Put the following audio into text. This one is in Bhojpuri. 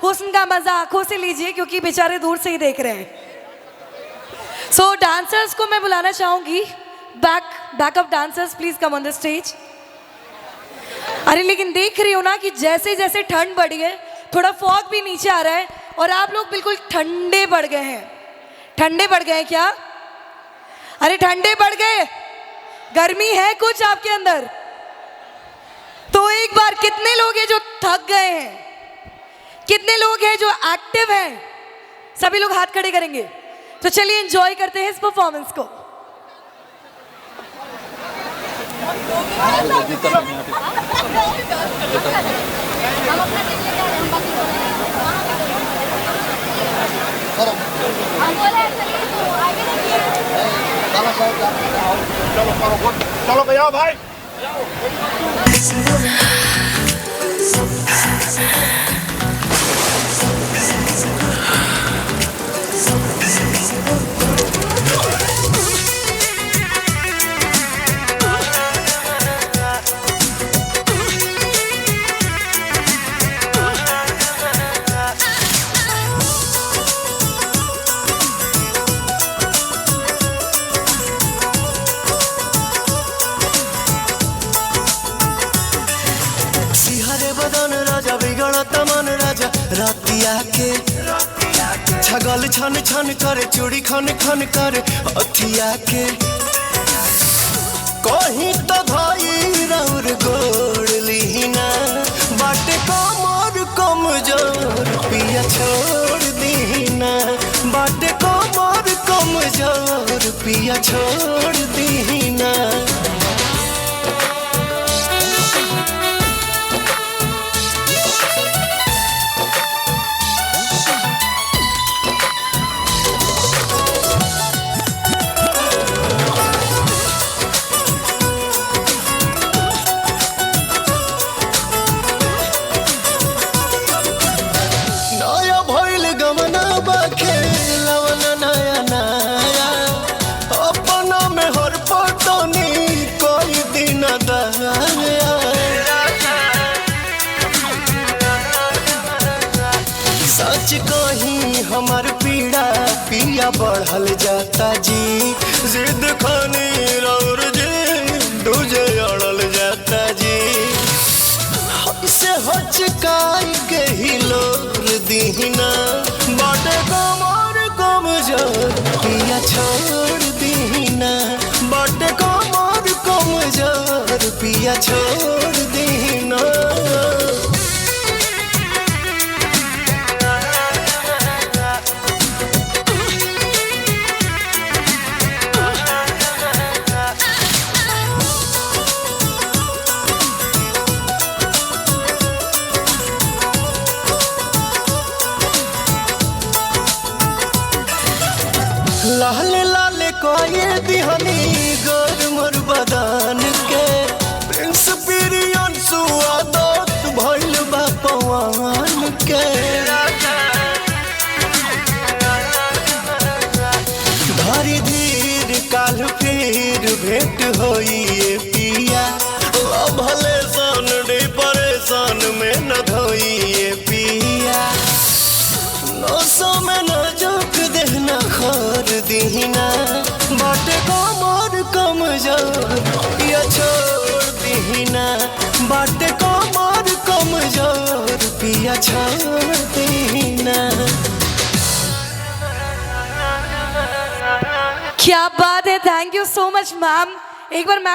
हुस्न का मजा आंखों से लीजिए क्योंकि बेचारे दूर से ही देख रहे हैं। सो डांसर्स को मैं बुलाना चाहूंगी, backup dancers please come on the stage. अरे लेकिन देख रही हो ना कि जैसे जैसे ठंड बढ़ी है, थोड़ा फॉग भी नीचे आ रहा है और आप लोग बिल्कुल ठंडे पड़ गए हैं। ठंडे पड़ गए क्या? अरे ठंडे पड़ गए, गर्मी है कुछ आपके अंदर? तो एक बार कितने लोग हैं जो थक गए हैं? कितने लोग हैं जो एक्टिव हैं? सभी लोग हाथ खड़े करेंगे। तो चलिए एंजॉय करते हैं इस परफॉर्मेंस को। चलो भैया भाई। रातिया के छगल छन छन करे, चूड़ी खन खन करे अथिया के। कहीं तो धाई रौर गोड़ लीना, बाटे कमर कमजोर पिया छोड़ दीना। बाटे कमर कमजोर पिया छोड़ दीना। सच कहीं हमार पीड़ा पिया बढ़ल जाता जी। जिद खानी रौर जी दूजे अड़ल जाता जी। से हचकाई के ही लोर दीना, बाटे कमर कमजोर पिया छोड़ दीना। बाटे कमर कमजोर पिया छोड़ दीना। लाल लाल कोये दिहनी गोर मोर बदन के। प्रिंस पिरियन सुआदत भइल बा पवन के। धरी धीर काल फिर भेंट होई पिया। भले सन डिप्रेशन में न धोई पिया। नौसों में न जोक देना खोर दीना। बाटे कमर कमजोर पिया छोड़ दीना। बाटे कमर कमजोर पिया छोड़ दीना। क्या बात है, thank you so much ma'am. एक बार मैम